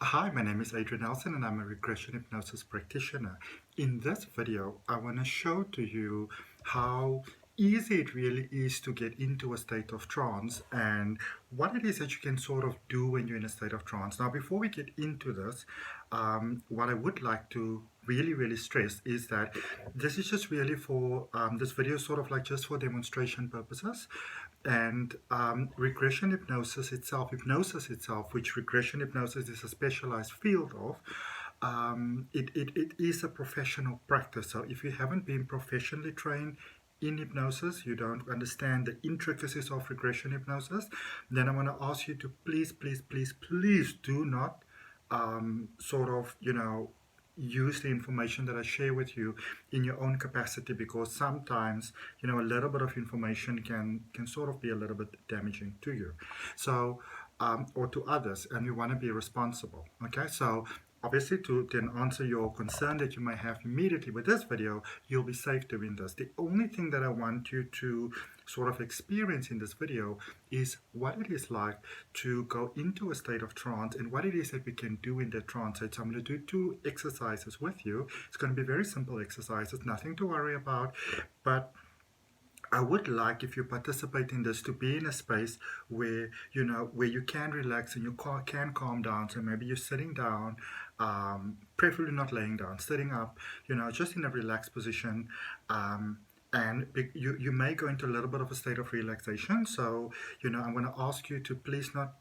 Hi, my name is Adrian and I'm a regression hypnosis practitioner. In this video, I want to show to you how easy it really is to get into a state of trance and what it is that you can sort of do when you're in a state of trance. Now, before we get into this, what I would like to really stress is that this is just really for this video is sort of like just for demonstration purposes. And regression hypnosis itself, which regression hypnosis is a specialized field of, it is a professional practice. So if you haven't been professionally trained in hypnosis, you don't understand the intricacies of regression hypnosis, then I want to ask you to please do not sort of, use the information that I share with you in your own capacity, because sometimes a little bit of information can sort of be a little bit damaging to you, so or to others, and we want to be responsible. Okay, so obviously, to then answer your concern that you may have immediately with this video, you'll be safe doing this. The only thing that I want you to sort of experience in this video is what it is like to go into a state of trance and what it is that we can do in that trance. So I'm going to do 2 exercises with you. It's going to be very simple exercises, nothing to worry about, but I would like, if you participate in this, to be in a space where where you can relax and you can calm down. So maybe you're sitting down, preferably not laying down, sitting up, just in a relaxed position. And you may go into a little bit of a state of relaxation. So I'm going to ask you to please not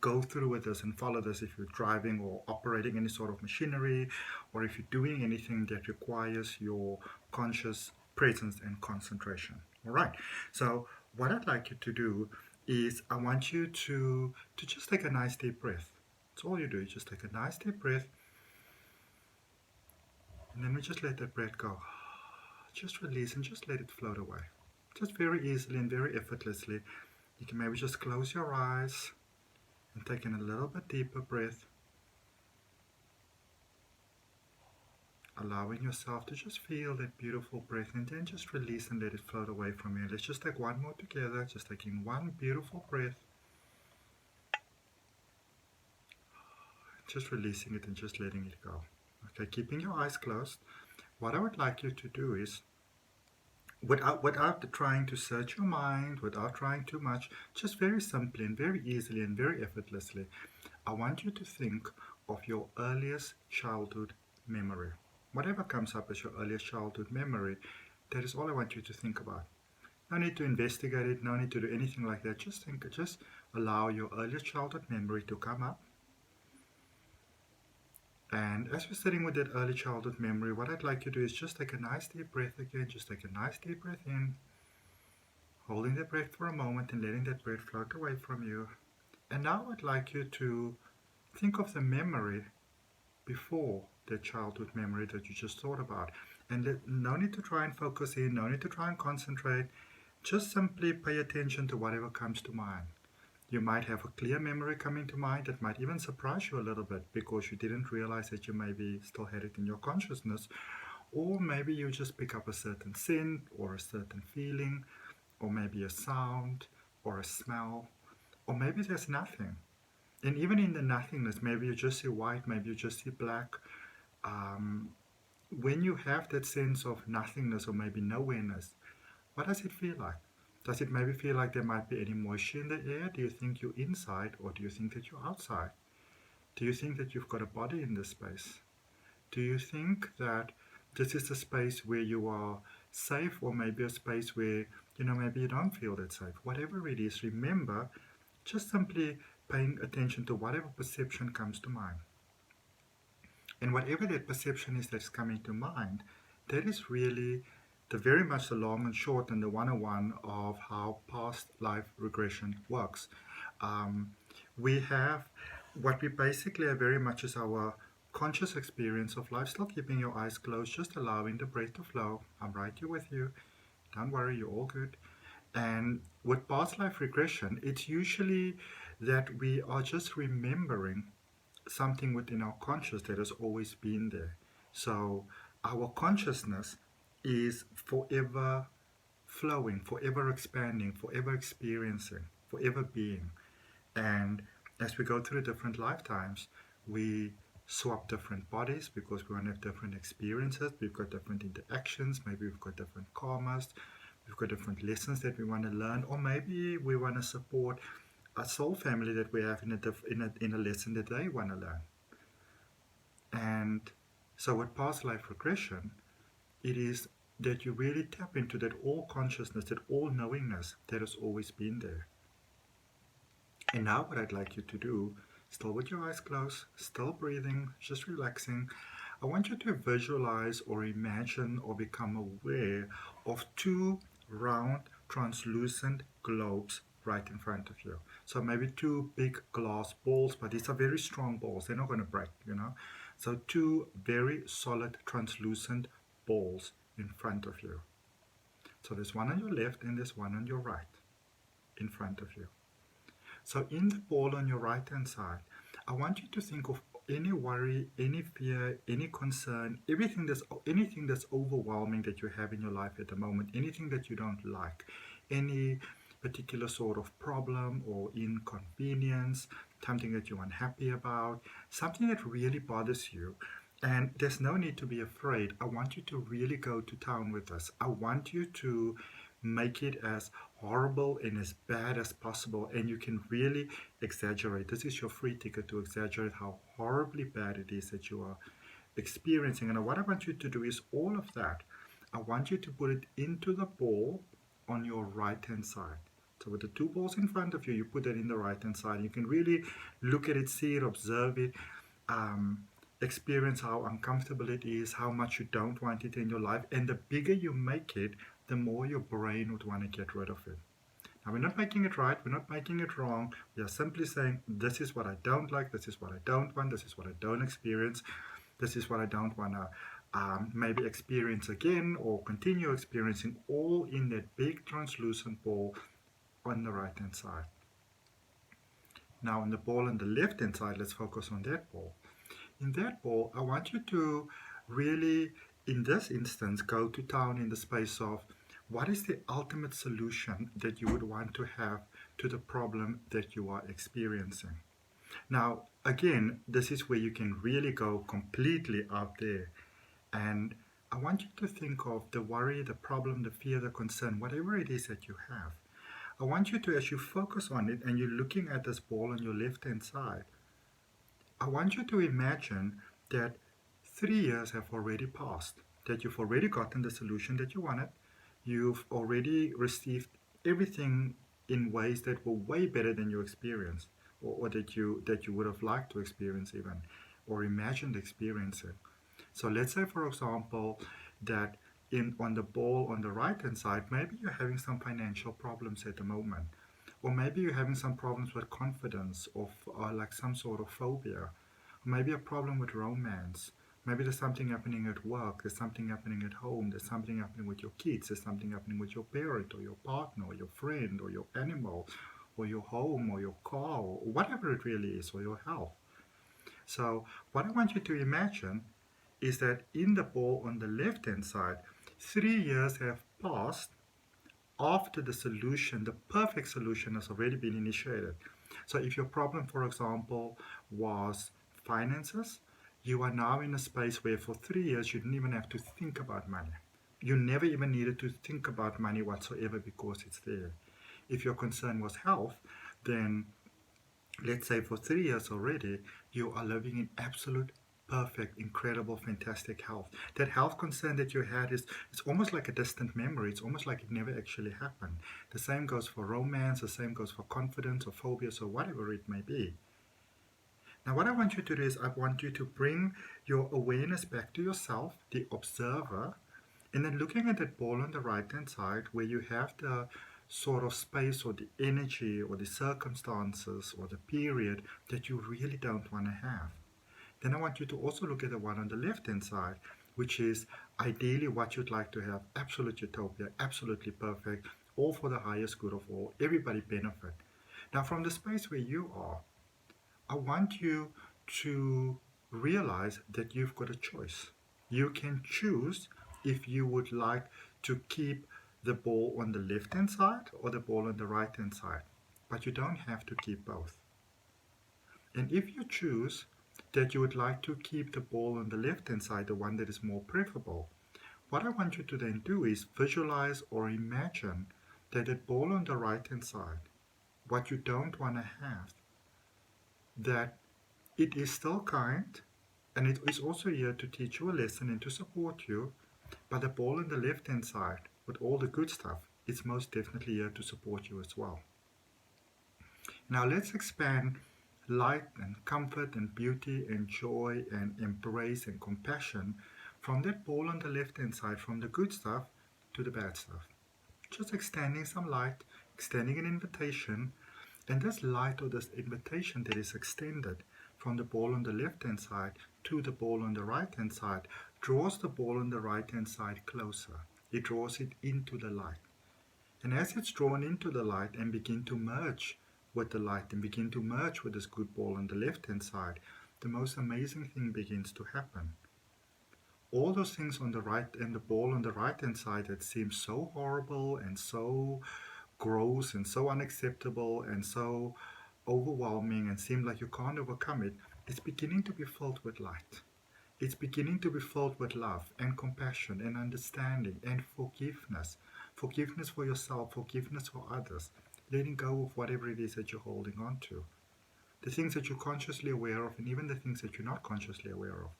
go through with this and follow this if you're driving or operating any sort of machinery, or if you're doing anything that requires your conscious presence and concentration. All right, so what I'd like you to do is I want you to just take a nice deep breath. That's all you do. You just take a nice deep breath, and then we just let that breath go. Just release and just let it float away, just very easily and very effortlessly. You can maybe just close your eyes and take in a little bit deeper breath, allowing yourself to just feel that beautiful breath, and then just release and let it float away from you. Let's just take one more together, just taking one beautiful breath, just releasing it and just letting it go. Okay, keeping your eyes closed. What I would like you to do is, without trying to search your mind, without trying too much, just very simply and very easily and very effortlessly, I want you to think of your earliest childhood memory. Whatever comes up as your earliest childhood memory, that is all I want you to think about. No need to investigate it, no need to do anything like that. Just think, just allow your earliest childhood memory to come up. And as you're sitting with that early childhood memory, what I'd like you to do is just take a nice deep breath again. Just take a nice deep breath in, holding that breath for a moment and letting that breath float away from you. And now I'd like you to think of the memory before that childhood memory that you just thought about. And no need to try and focus in, no need to try and concentrate. Just simply pay attention to whatever comes to mind. You might have a clear memory coming to mind that might even surprise you a little bit because you didn't realize that you maybe still had it in your consciousness. Or maybe you just pick up a certain scent or a certain feeling, or maybe a sound or a smell, or maybe there's nothing. And even in the nothingness, maybe you just see white, maybe you just see black. When you have that sense of nothingness or maybe nowhereness, what does it feel like? Does it maybe feel like there might be any moisture in the air? Do you think you're inside, or do you think that you're outside? Do you think that you've got a body in this space? Do you think that this is a space where you are safe, or maybe a space where, maybe you don't feel that safe? Whatever it is, remember, just simply paying attention to whatever perception comes to mind. And whatever that perception is that's coming to mind, that is really very much the long and short and the 101 of how past life regression works. We have what we basically have very much is our conscious experience of life, still keeping your eyes closed, just allowing the breath to flow. I'm right here with you. Don't worry, you're all good. And with past life regression, it's usually that we are just remembering something within our conscious that has always been there. So our consciousness is forever flowing, forever expanding, forever experiencing, forever being. And as we go through different lifetimes, We swap different bodies because we want to have different experiences. We've got different interactions. Maybe we've got different karmas. We've got different lessons that we want to learn, or maybe we want to support a soul family that we have in a lesson that they want to learn. And so with past life regression, it is that you really tap into that all consciousness, that all knowingness that has always been there. And now what I'd like you to do, still with your eyes closed, still breathing, just relaxing, I want you to visualize or imagine or become aware of two round, translucent globes right in front of you. So maybe two big glass balls, but these are very strong balls. They're not going to break, you know. So two very solid, translucent balls in front of you. So there's one on your left and there's one on your right in front of you. So in the ball on your right hand side, I want you to think of any worry, any fear, any concern, anything that's overwhelming that you have in your life at the moment, anything that you don't like, any particular sort of problem or inconvenience, something that you're unhappy about, something that really bothers you. And there's no need to be afraid. I want you to really go to town with this. I want you to make it as horrible and as bad as possible, and you can really exaggerate. This is your free ticket to exaggerate how horribly bad it is that you are experiencing. And what I want you to do is all of that, I want you to put it into the ball on your right hand side. So with the two balls in front of you, you put that in the right hand side. You can really look at it, see it, observe it, experience how uncomfortable it is, how much you don't want it in your life. And the bigger you make it, the more your brain would want to get rid of it. Now, we're not making it right, we're not making it wrong. We are simply saying, this is what I don't like, this is what I don't want, this is what I don't experience, this is what I don't want to maybe experience again or continue experiencing, all in that big translucent ball on the right hand side. Now, on the ball on the left hand side, let's focus on that ball. In that ball, I want you to really, in this instance, go to town in the space of what is the ultimate solution that you would want to have to the problem that you are experiencing. Now, again, this is where you can really go completely out there. And I want you to think of the worry, the problem, the fear, the concern, whatever it is that you have. I want you to, as you focus on it and you're looking at this ball on your left-hand side, I want you to imagine that 3 years have already passed, that you've already gotten the solution that you wanted. You've already received everything in ways that were way better than you experienced, or that you would have liked to experience even, or imagined experiencing. So let's say, for example, that on the ball on the right hand side, maybe you're having some financial problems at the moment, or maybe you're having some problems with confidence, or like some sort of phobia, or maybe a problem with romance. Maybe there's something happening at work, there's something happening at home, there's something happening with your kids, there's something happening with your parent or your partner or your friend or your animal or your home or your car or whatever it really is, or your health. So what I want you to imagine is that in the ball on the left hand side, 3 years have passed after the solution, the perfect solution, has already been initiated. So if your problem, for example, was finances, you are now in a space where for 3 years you didn't even have to think about money. You never even needed to think about money whatsoever because it's there. If your concern was health, then let's say for 3 years already, you are living in absolute, perfect, incredible, fantastic health. That health concern that you had it's almost like a distant memory. It's almost like it never actually happened. The same goes for romance, the same goes for confidence or phobias or whatever it may be. Now what I want you to do is I want you to bring your awareness back to yourself, the observer, and then looking at that ball on the right hand side where you have the sort of space or the energy or the circumstances or the period that you really don't want to have. Then I want you to also look at the one on the left hand side, which is ideally what you'd like to have, absolute utopia, absolutely perfect, all for the highest good of all, everybody benefit. Now from the space where you are, I want you to realize that you've got a choice. You can choose if you would like to keep the ball on the left hand side or the ball on the right hand side, but you don't have to keep both. And if you choose that you would like to keep the ball on the left-hand side, the one that is more preferable. What I want you to then do is visualize or imagine that the ball on the right-hand side, what you don't want to have, that it is still kind, and it is also here to teach you a lesson and to support you, but the ball on the left-hand side, with all the good stuff, is most definitely here to support you as well. Now let's expand light and comfort and beauty and joy and embrace and compassion from that ball on the left-hand side, from the good stuff to the bad stuff. Just extending some light, extending an invitation, and this light or this invitation that is extended from the ball on the left-hand side to the ball on the right-hand side draws the ball on the right-hand side closer. It draws it into the light. And as it's drawn into the light and begin to merge with the light and begin to merge with this good ball on the left-hand side, the most amazing thing begins to happen. All those things on the right and the ball on the right-hand side that seem so horrible and so gross and so unacceptable and so overwhelming and seem like you can't overcome it, it's beginning to be filled with light. It's beginning to be filled with love and compassion and understanding and forgiveness. Forgiveness for yourself, forgiveness for others, letting go of whatever it is that you're holding on to. The things that you're consciously aware of and even the things that you're not consciously aware of.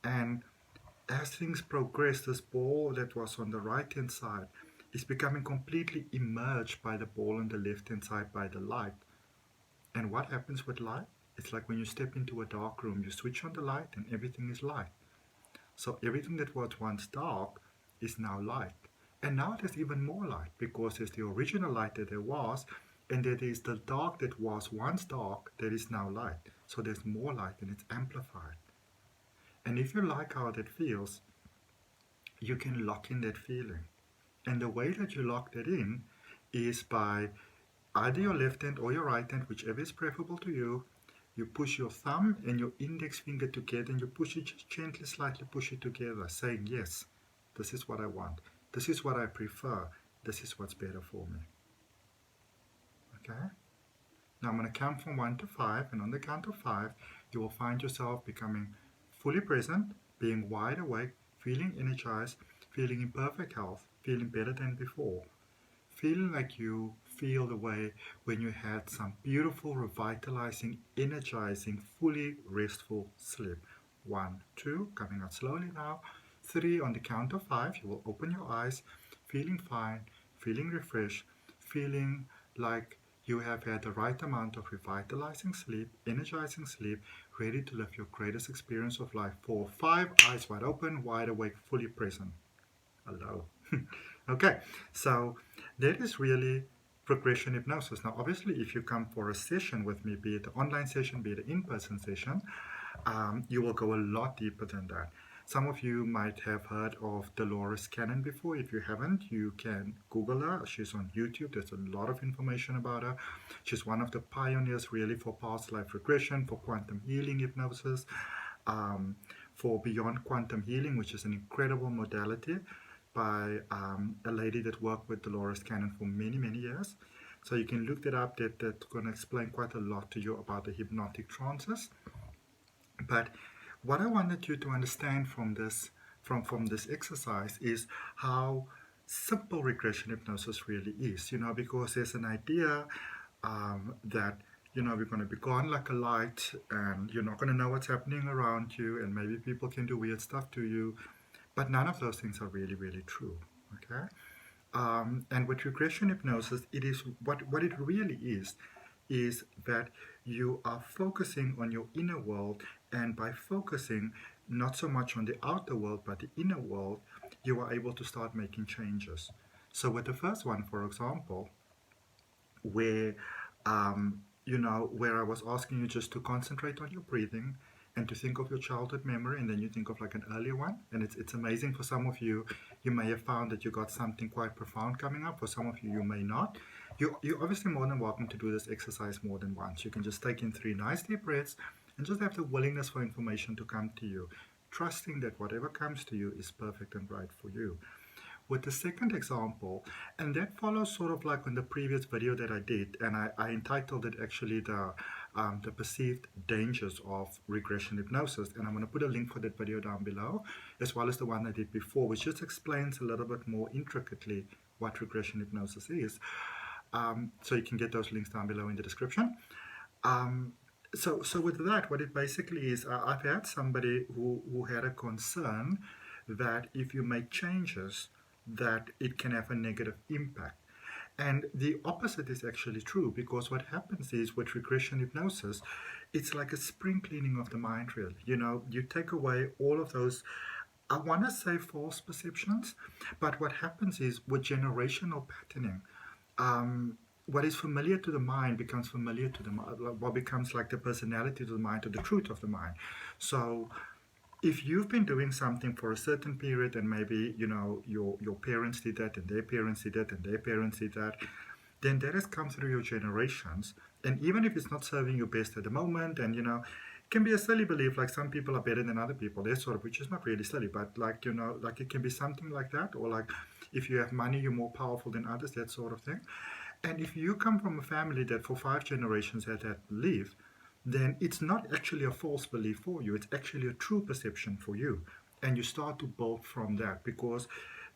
And as things progress, this ball that was on the right-hand side is becoming completely immersed by the ball on the left-hand side by the light. And what happens with light? It's like when you step into a dark room, you switch on the light and everything is light. So everything that was once dark is now light. And now there's even more light because there's the original light that there was, and there is the dark that was once dark that is now light. So there's more light and it's amplified. And if you like how that feels, you can lock in that feeling. And the way that you lock that in is by either your left hand or your right hand, whichever is preferable to you. You push your thumb and your index finger together and you push it, just gently, slightly push it together, saying, yes, this is what I want. This is what I prefer. This is what's better for me. Okay? Now I'm going to count from 1 to 5, and on the count of 5, you will find yourself becoming fully present, being wide awake, feeling energized, feeling in perfect health, feeling better than before, feeling like you feel the way when you had some beautiful, revitalizing, energizing, fully restful sleep. 1, 2, coming out slowly now. 3, on the count of 5, you will open your eyes, feeling fine, feeling refreshed, feeling like you have had the right amount of revitalizing sleep, energizing sleep, ready to live your greatest experience of life. 4, 5, eyes wide open, wide awake, fully present. Hello. Okay, so that is really regression hypnosis. Now, obviously, if you come for a session with me, be it an online session, be it an in-person session, you will go a lot deeper than that. Some of you might have heard of Dolores Cannon before. If you haven't, you can Google her. She's on YouTube. There's a lot of information about her. She's one of the pioneers really for past life regression, for quantum healing hypnosis, for beyond quantum healing, which is an incredible modality by a lady that worked with Dolores Cannon for many, many years. So you can look that up. That's going to explain quite a lot to you about the hypnotic trances. But what I wanted you to understand from this exercise is how simple regression hypnosis really is, because there's an idea that, we're going to be gone like a light and you're not going to know what's happening around you and maybe people can do weird stuff to you, but none of those things are really, really true, okay? And with regression hypnosis, it is what it really is that you are focusing on your inner world, and by focusing not so much on the outer world but the inner world, you are able to start making changes. So with the first one, for example, where where I was asking you just to concentrate on your breathing and to think of your childhood memory, and then you think of like an earlier one, and it's amazing. For some of you, you may have found that you got something quite profound coming up. For some of you, you may not. You're obviously more than welcome to do this exercise more than once. You can just take in 3 nice deep breaths and just have the willingness for information to come to you, trusting that whatever comes to you is perfect and right for you. With the second example, and that follows sort of like on the previous video that I did, and I entitled it actually the the perceived dangers of regression hypnosis. And I'm going to put a link for that video down below, as well as the one I did before, which just explains a little bit more intricately what regression hypnosis is. So you can get those links down below in the description. So with that, what it basically is, I've had somebody who had a concern that if you make changes, that it can have a negative impact. And the opposite is actually true, because what happens is with regression hypnosis, it's like a spring cleaning of the mind, really. You know, you take away all of those, I want to say false perceptions, but what happens is with generational patterning, what is familiar to the mind becomes familiar to the mind, what becomes like the personality to the mind, to the truth of the mind. So if you've been doing something for a certain period, and maybe, you know, your parents did that, and their parents did that, and their parents did that, then that has come through your generations. And even if it's not serving you best at the moment, and, you know, it can be a silly belief, like some people are better than other people, that sort of, which is not really silly, but like, you know, like it can be something like that, or like if you have money, you're more powerful than others, that sort of thing. And if you come from a family that for 5 generations had that belief, then it's not actually a false belief for you. It's actually a true perception for you. And you start to build from that, because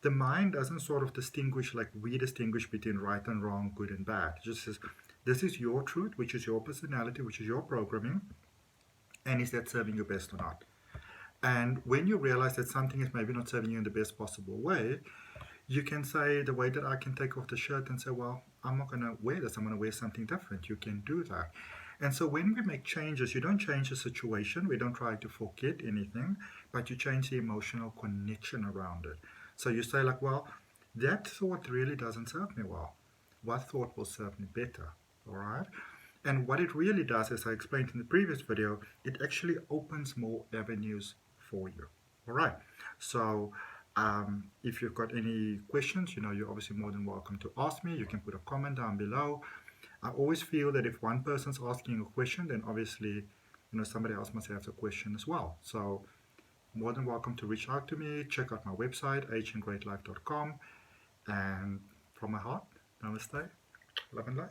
the mind doesn't sort of distinguish like we distinguish between right and wrong, good and bad. It just says, this is your truth, which is your personality, which is your programming, and is that serving you best or not? And when you realize that something is maybe not serving you in the best possible way, you can say, the way that I can take off the shirt and say, well, I'm not going to wear this, I'm going to wear something different. You can do that. And so when we make changes, you don't change the situation, we don't try to forget anything, but you change the emotional connection around it. So you say like, well, that thought really doesn't serve me well. What thought will serve me better? All right? And what it really does, as I explained in the previous video, it actually opens more avenues for you. All right? So if you've got any questions, you know, you're obviously more than welcome to ask me. You can put a comment down below. I always feel that if one person's asking a question, then obviously, you know, somebody else must have a question as well. So more than welcome to reach out to me. Check out my website, ahngreatlife.com. And from my heart, namaste, love and light.